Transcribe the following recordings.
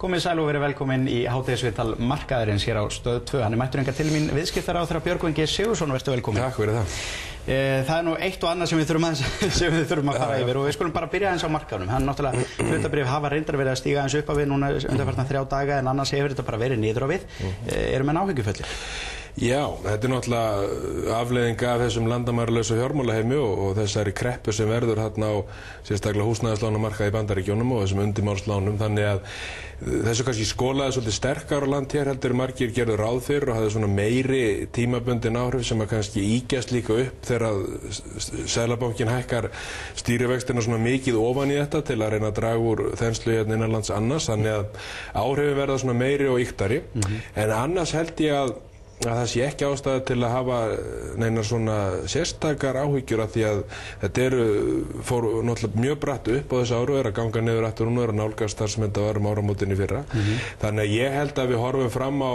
Komið sæl og verið velkomin í hádegisviðtal markaðarins hér á Stöð 2. Hann mættur hingað til mín viðskiptaráðherra Björgvin G. Sigurðsson, vertu velkomin. Takk fyrir það. Það nú eitt og annað sem við þurfum að fara yfir og við skulum bara byrja aðeins á markaðnum. Hann náttúrulega hlutabréf hafa reyndar verið að stíga aðeins upp á við núna undanfarna 3 daga en annars hefur þetta bara verið niður á við. Eru menn áhyggjufullir? Já, þetta náttúrulega afleiðing af þessum landamæralausa fjármálaheimi og þessari kreppu sem verður hérna á sérstaklega húsnæðislánamarkaði í Bandaríkjunum og þessum undirmálslánum, þannig að þessu kannski skolaði svolítið sterkara land hér heldur margir gerðu ráð fyrir og hafði svona meiri tímabundin áhrif sem að kannski ígjast líka upp þegar Seðlabankinn hækkar stýrivextina svona mikið ofan í þetta til að reyna að draga úr þenslu hérna innanlands annars, þannig að áhrifin verða svona meiri og ýktari, en annars held ég að það sé ekki ástæða til að hafa neinar svona sérstakar áhyggjur af því að þetta fór náttúrulega mjög bratt upp á þessu áru, að ganga niður aftur núna, að nálgast þar sem þetta var áramótin í fyrra. Þannig að ég held að við horfum fram á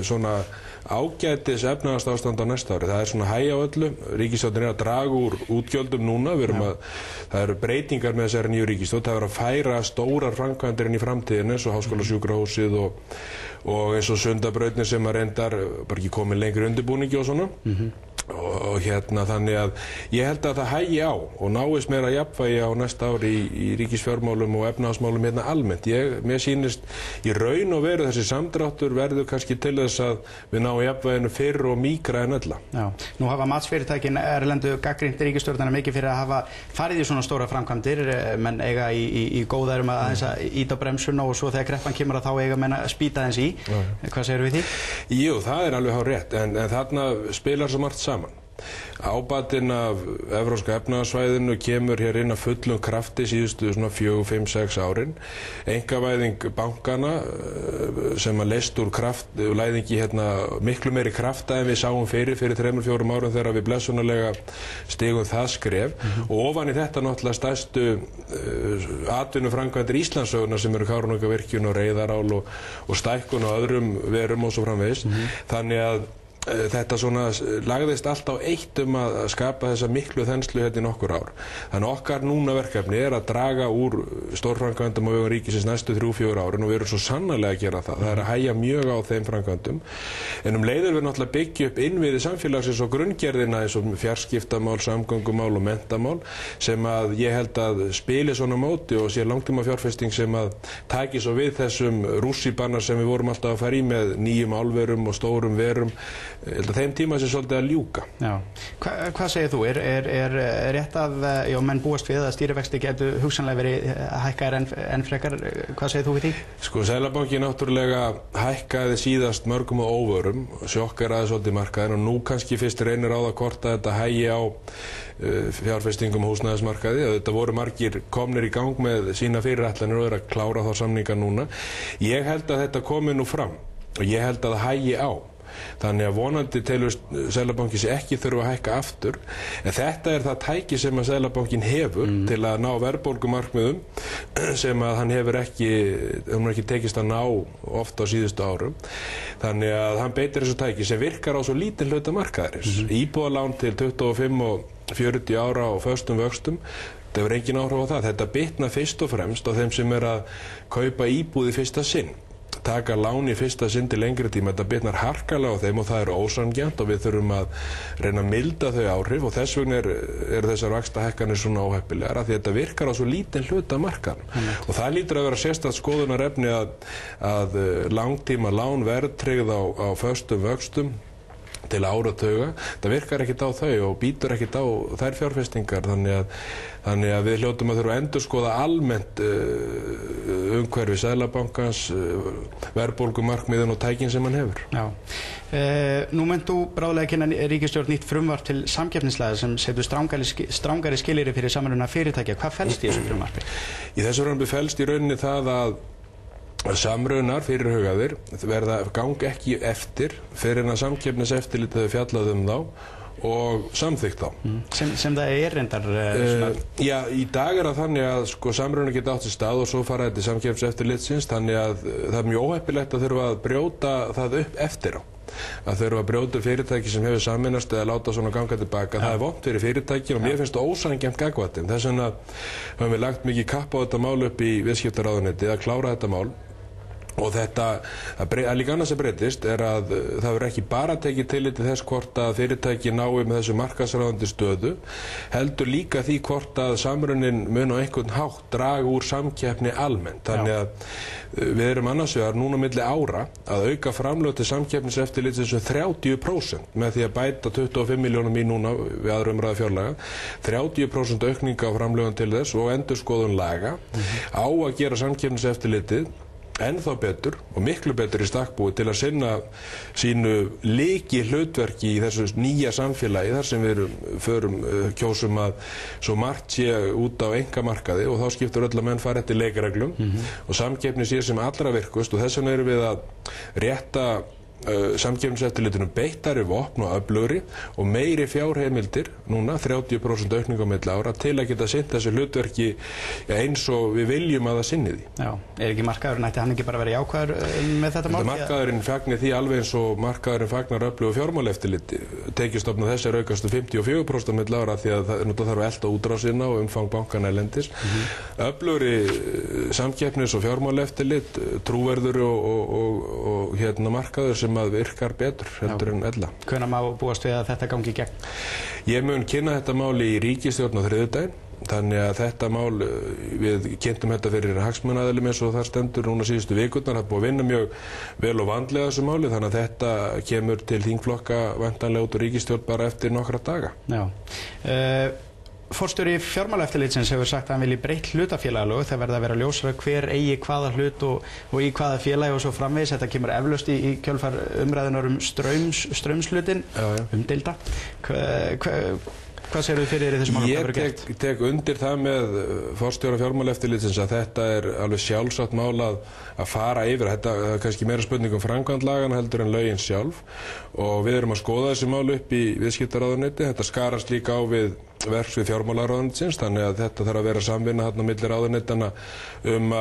svona ágætis efnahagsástand á næsta ári. Það svona hægja á öllu. Ríkisstjórnin að draga úr útgjöldum núna. Það eru breytingar með þessari nýju ríkisstjórn. Það að færa stórar framkvæmdir inn í framtíðinu eins og Háskólasjúkrahúsið og eins og Sundabrautin sem að reyndar bara ekki komið lengri undirbúningi og svona. Og hérna þannig að ég held að það hægi á og náist meira jafnvægi á næsta ári í ríkisfjármálum og efnahagsmálum hérna almennt. Mér sýnist í raun og veru þessi samdráttur verður kannski til þess að við náum jafnvæginu fyrr og mýkra en ölla. Já, nú hafa matsfyrirtækin erlendu gagnrýnt ríkisstjórnina mikið fyrir að hafa farið í svona stóra framkvæmdir, menn eiga í góðærum að aðeins að íta á bremsuna og svo þegar kreppan kemur að þá eiga menn að spýta aðeins í. Hvað segirðu við því? Jú, það alveg hárrétt, en þarna spilar svo margt saman. Ábatinn af evrópska efnahagssvæðinu kemur hér inn að fullum krafti síðustu svona 4, 5, 6 árin. Einkavæðing bankana sem að leyst úr læðingi hérna miklu meiri krafta en við sáum fyrir 3-4 árum þegar við blessunarlega stigum það skref og ofan í þetta náttúrulega stærstu atvinnuframkvæmdir Íslandssögunnar sem eru Kárahnjúkavirkjun og Reyðarál og stækkun og öðrum verum og svo framvegis. Þannig að þetta svona lagðist allt á eitt að skapa þessa miklu þenslu hérna í nokkur ár. Þannig okkar núna verkefni að draga úr stórframkvæmdum á vegum ríkisins næstu 3-4 árin og við erum svo sannarlega að gera það. Það að hægja mjög á þeim framkvæmdum. En leiður við náttúrulega byggja upp innviði samfélagsins og grunngerðina eins og fjarskiptamál, samgöngumál og menntamál sem að ég held að spili svona móti og sé langtíma fjárfesting sem að taki svo við þessum rússíbannar sem við vorum alltaf að fara í með nýjum álverum og stórum verum. Þeim tíma sem svolítið að ljúka. Já. Hvað segir þú? Er rétt að menn búast við að stýrivexti getur hugsanlega verið hækkaðir enn frekar? Hvað segir þú við því? Sko, Seðlabankinn náttúrulega hækkaði síðast mörgum og óvörum, sjokkeraði svolítið markaðinn og nú kannski fyrst reynir á það hvort að þetta hægi á fjárfestingum og húsnæðismarkaði. Þetta voru margir komnir í gang með sína fyrirætlanir og eru að klára þá samninga núna. Ég held að þetta komi nú fram og ég held að það hægi á. Þannig að vonandi telur Seðlabankinn sig ekki þurfa að hækka aftur, en þetta það tæki sem að Seðlabankinn hefur til að ná verðbólgumarkmiðum sem að hann hefur ekki tekist að ná oft á síðustu árum. Þannig að hann beitir þessu tæki sem virkar á svo lítinn hluta markaðarins. Íbúðalán til 25 og 40 ára á föstum vöxtum, það hefur engin áhrif á það. Þetta bitnar fyrst og fremst á þeim sem að kaupa íbúð í fyrsta sinn. Taka lán í fyrsta sinn til lengri tíma, þetta bitnar harkalega á þeim og það ósanngjarnt og við þurfum að reyna að milda þau áhrif og þess vegna eru þessar vaxtahækkanir svona óheppilegar af því að þetta virkar á svo lítinn hluta markaðnum. Og það lítur að vera sérstakt skoðunarefni að langtíma lán verðtryggð á föstum vöxtum til áratuga, það virkar ekkert á þau og býtur ekkert á þær fjárfestingar, þannig að við hljótum að þurfa að endurskoða almennt umhverfi Seðlabankans, verðbólgumarkmiðin og tækin sem hann hefur. Já. Nú munt þú bráðlega kynna ríkisstjórn nýtt frumvarp til samkeppnislaga sem setur strangari skilyrði fyrir samruna fyrirtækja. Hvað felst í þessu frumvarpi? Í þessu frumvarpi felst í rauninni það að samrunar fyrirhugaðir ganga ekki eftir fyrir en að samkeppniseftirlitið hefur fjallað þá og samþykkt þá. Sem það reyndar? Já, í dag það þannig að samrunar geta átt sér stað og svo fara þetta samkeppniseftirlitsins, þannig að það mjög óheppilegt að þurfa að brjóta það upp eftir á. Að þurfa að brjóta fyrirtæki sem hefur sameinast eða láta svona ganga tilbaka. Það vont fyrir fyrirtækin og mér finnst það ósanngjarnt gagnvart þeim. Þess vegna höfum við lagt mikið kapp á þetta mál upp í viðskiptaráðuneytið að klára þetta mál Og þetta, líka annað sem breytist að það verður ekki bara tekið tillit til þess hvort að fyrirtæki nái með þessu markaðsráðandi stöðu, heldur líka því hvort að samrunin mun á einhvern hátt draga úr samkeppni almennt. Þannig að við erum annars vegar núna milli ára að auka framlög til samkeppniseftirlitsins 30% með því að bæta 25 milljónum í núna við aðra umræðu fjárlaga, 30% aukninga á framlögum til þess og endurskoðun laga á að gera samkeppniseftirlitið ennþá betur og miklu betur í stakk búið til að sinna sínu lykilhlutverki í þessu nýja samfélagi þar sem við kjósum að svo margt sé út á einkamarkaði og þá skiptir öll að menn fara eftir leikreglum og samkeppni sé sem allra virkust og þess vegna erum við að rétta samkeppniseftirlitinu beittari vopn og öflugri og meiri fjárheimildir núna 30% aukning á milli ára til að geta sinnt þessu hlutverki eins og við viljum að það sinni því. Já, ekki markaðurinn ætti hann ekki bara verið jákvæður með þetta mál? Markaðurinn fagnir því alveg eins og markaðurinn fagnar öflugu fjármáleftirliti. Tekjustofn þess aukast 54% á milli ára því að það þarf að elta útrásina og umfang bankana erlendis. Öflugri samkeppnis- og fjármáleftirlit, trúverður og markaður sem að virkar betur heldur en ella. Hvenær má búast við að þetta gangi í gegn? Ég mun kynna þetta mál í ríkisstjórn á þriðjudaginn, þannig að þetta mál, við kynntum þetta fyrir hagsmunaaðilum eins og það stendur núna síðustu vikurnar, það er búið að vinna mjög vel og vandlega þessu máli, þannig að þetta kemur til þingflokka væntanlega út úr ríkisstjórn bara eftir nokkra daga. Já. Forstjóri fjármálaeftirlitsins hefur sagt að hann vilji breytt hlutafélagalög, það verða að vera ljósara hver eigi hvaða hlut og í hvaða félagi og svo framvegis. Þetta kemur eflaust í kjölfar umræðunar straumshlutin, umdeilda. Hvað segirðu fyrir þessum málum? Ég tek undir það með forstjóra fjármálaeftirlitsins að þetta er alveg sjálfsagt mál að fara yfir. Þetta er kannski meira spurning framkvæmd laganna heldur en lögin sjálf og við erum að skoða þessi mál upp í viðskiptaráðuneyti. Þetta skarast líka á við verksvið fjármálaráðuneytisins, þannig að þetta þarf að vera samvinna þarna milli ráðuneytanna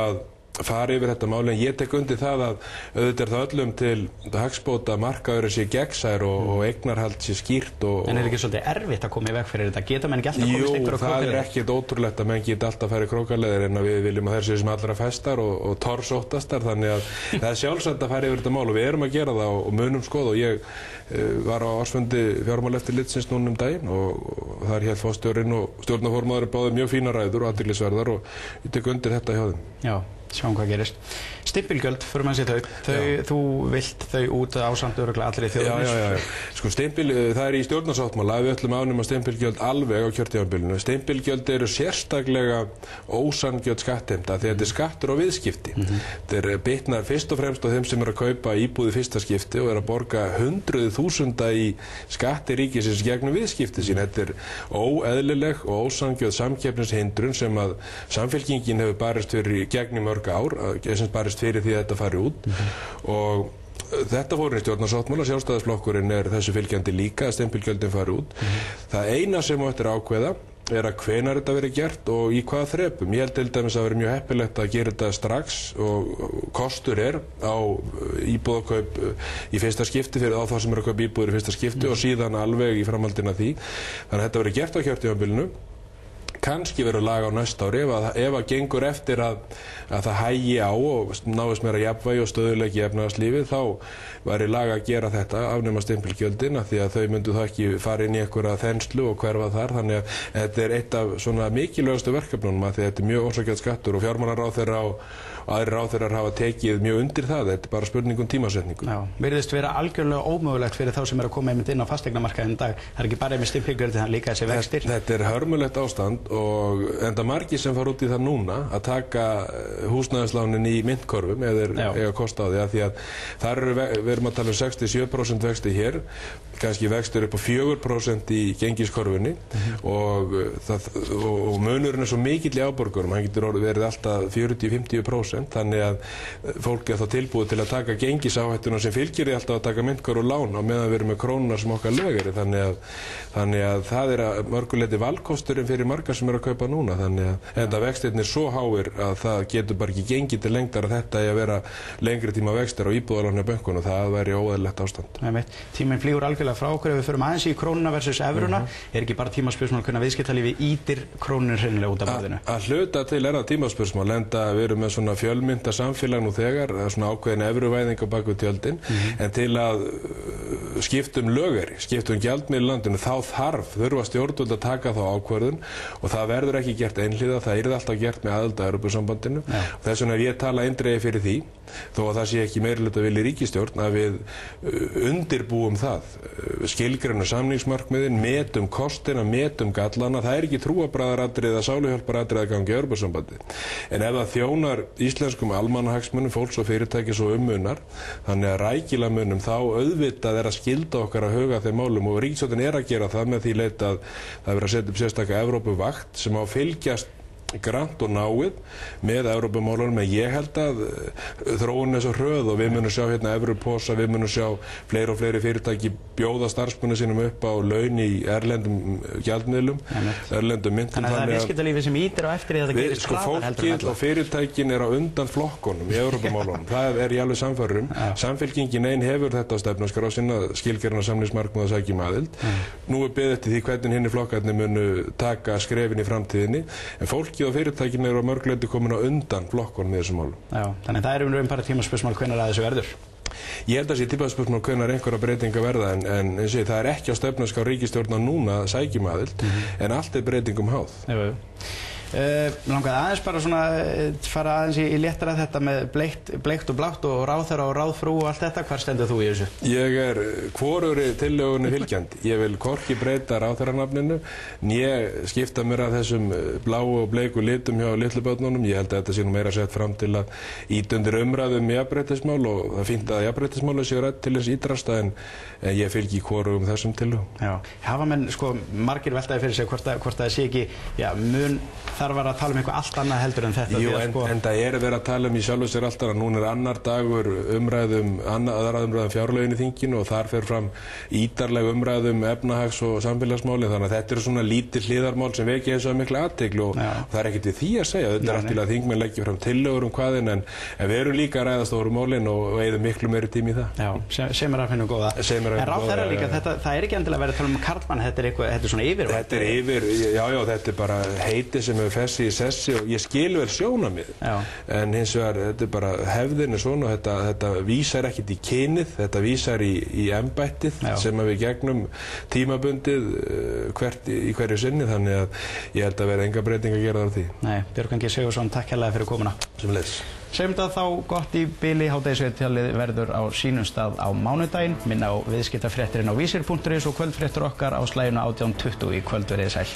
að fara yfir þetta máli, en ég tek undir það að auðvitað er það öllum til hagsbóta markaður sé gegnsær og eignarhald sé skýrt En er ekki svolítið erfitt að koma í veg fyrir þetta? Geta menn ekki alltaf komist ykkur á krókaleið? Jú, það er ekkert ótrúlegt að menn geta alltaf farið krókaleið en að við viljum að þær séu sem allra festar og torsóttastar, þannig að það er sjálfsagt að fara yfir þetta mál og við erum að gera það og munum skoða og ég var á ársfundi fjármálaeftirlitsins núna daginn og þar hélt forstjórinn og stjórnarformaðurinn báðu mjög fínar ræður og athyglisverðar og ég tek undir þetta hjá þeim. Já, sjáum hvað gerist. Stimpilgjöld, fyrir mann sér þú vilt þau út ásamt örugglega allri þjóðinni? Já. Sko það er í stjórnarsáttmála að við ætlum að afnema stimpilgjöld alveg á kjörtímabilinu. Stimpilgjöld eru sérstaklega ósanngjörn skattheimta því þetta er skattur á viðskipti. Þetta bitnar fyrst og fremst á þeim sem eru að kaupa íbúð í fyrsta skipti og eru að borga 100.000 í skatti ríkisins gegnum viðskipti sín. Þetta er óeðlileg og ósanngjörn samkeppnishindrun sem að Samfylkingin hefur barist fyrir gegnum mörg ár, sem barist fyrir því að þetta fari út og þetta fór í stjórnarsáttmála, Sjálfstæðisflokkurinn er þessu fylgjandi líka að stimpilgjöldin fari út. Það eina sem á eftir ákveða er að hvenær þetta verið gert og í hvaða þrepum. Ég held til dæmis að vera mjög heppilegt að gera þetta strax og kostur er á íbúðakaup í fyrsta skipti fyrir þá sem eru að kaupa íbúður í fyrsta skipti og síðan alveg í framhaldina því. Þannig að þetta verið gert á kjörtímabilinu. Kannski verður lag á næsta ári ef að gengur eftir að það hægi á og náist meira jafnvægi og stöðuleiki í efnahagslífið, þá væri lag að gera þetta, afnema stimpilgjöldin, því að þau myndu þá ekki fara inn í einhverja þenslu og hverfa þar, þannig að þetta er eitt af svona mikilvægastu verkefnunum að því að þetta er mjög ósanngjarn skattur og fjármálaráðherra og aðrir ráðherrar hafa tekið mjög undir það, þetta er bara spurningum tímasetningu. Já, virðist vera algjörlega ómögulegt fyrir þá sem eru að koma einmitt inn á fasteignamarkaðinn í dag. Það er ekki bara með stimpilgjöld, það líka þessi vextir. Þetta er hörmulegt ástand og enda margir sem fara út í það núna að taka húsnæðislánin í myntkörfum ef þeir eiga kost á því að þar við erum að tala 67% vexti hér, kannski vextir upp á 4% í gengiskörfunni og munurinn er svo mikill í áborgurum, hann getur verið alltaf 40-50%, þannig að fólk er þá tilbúið til að taka gengisáhættuna sem fylgir því alltaf að taka myntkörf og lán á meðan við erum með krónuna sem okkar lögari, þannig að það er að mörguleiti valkosturinn fyrir margar sem eru að kaupa núna, þannig að enda vextirnir svo háir að það getur bara ekki gengið til lengdar að þetta er að vera lengri tíma vextir á íbúðalánum í bönkunum, það væri óeðlilegt ástand. Tíminn flýgur algjörlega samfélag frá okkur ef við förum aðeins í krónuna versus evruna, ekki bara tímaspursmál hvernig viðskiptalífi ítir krónunni hreinlega út af borðinu? Að hluta til það tímaspursmál, enda við erum með svona fjölmynda samfélag nú þegar, svona ákveðin evruvæðing á bak við tjöldin, en til að skiptum lögari, skiptum gjaldmiðil í landinu, þá þurfa stjórnvöld að taka þá ákvörðun og það verður ekki gert einhliða, það yrði alltaf gert með aðild að Evrópusambandinu og þess vegna ég tala eindregið fyrir því, þó að það sé ekki meirihluta vilji ríkisstjórn, að við undirbúum það, skilgreina samningsmarkmiðin, metum kostina, metum gallana, það er ekki trúarbragðaratriði eða sáluhjálparatriði að ganga í Evrópusambandi. En ef það þjónar íslenskum almannahagsmunum, fólks og fyrirtækis og munar, þannig að rækilega munum þá auðvitað að skylda okkar að huga þeim málum og ríkisstjórnin að gera það með því leita að það verið að setja upp sérstaka Evrópuvakt sem á að fylgjast grannt og náið með Evrópumálunum, en ég held að þróunin er svo hröð og við munum sjá hérna Evróposa, við munum sjá fleiri og fleiri fyrirtæki bjóða starfsmunni sínum upp á laun í erlendum gjaldmiðlum, erlendum myntum. Þannig að það er viðskiptalífið sem ítir á eftir því að það gerist hraðar heldur en fólkið og fyrirtækin er á undan flokkunum í Evrópumálunum, það er ég alveg sannfærður um. Samfylkingin ein hefur þetta á stefnuskrá sinna, skilgreina samningsmarkmið og sækjum aðild. Nú er beðið eftir því hvernig hinir flokkarnir munu taka skrefin í framtíðinni, en fólkið og fyrirtækin eru á mörgleiti komin á undan flokkunum í þessum málum. Já, þannig það er bara tímaspursmál hvenær að þessu verður. Ég held að sé tímaspursmál hvenær einhverja breytinga verða, en eins og það er ekki á stefnuskrá ríkisstjórnar núna að sækjum aðild, en allt er breytingum háð. Langaði aðeins bara svona fara aðeins í léttara þetta með bleikt og blátt og ráðherra og ráðfrú og allt þetta, hvar stendur þú í þessu? Ég er hvorugri tillögunni fylgjandi. Ég vil hvorki breyta ráðherranafninu né skipta mér að þessum bláu og bleiku litum hjá litlu börnunum. Ég held að þetta sé nú meira sett fram til að ýta undir umræðum jafnréttismál og það fínt að jafnréttismáli séu rædd til þess ítrasta, en ég fylgi hvorugum þessum tillögum. Já, hafa menn margir veltaði fyrir sig hvort það sé ekki, mun þar var að tala eitthvað allt annað heldur en þetta. Jú, en það verið að tala í sjálfu sér alltaf að núna annar dagur aðra umræðum fjárlögin í þinginu og þar fer fram ítarleg umræðum efnahags- og samfélagsmáli, þannig að þetta eru svona lítil hliðarmál sem vekja þessu mikla athygli og það er ekkert við því að segja. Þetta er allt til að þingmenn leggja fram tillögur hvaðin, en við erum líka að ræða stóru málin og eyðum miklu meiri tími í það. Já, sem er að finna góða. En ráðherra líka, það er ekki endilega verið að tala um karlmann, þetta er svona yfir. Þetta er yfir, já, þetta er bara heiti sem hefur fessi í sessi og ég skil vel sjónarmið, en hins vegar þetta er bara hefðin er svona og þetta vísar ekkert í kynið, þetta vísar í embættið sem við gegnum tímabundið í hverju sinni, þannig að ég held að vera enga breyting að gera þar á því. Nei, Björgvin G. Sigurðsson, takk hérlega fyrir komuna. Sömuleiðis. Segjum þetta þá gott í bili. Hádegisviðtalið verður á sínum stað á mánudaginn. Minna á viðskiptafréttirinn á vísir.is og kvöldfréttir okkar á slaginu 18:20 í kvöld. Verið sæl.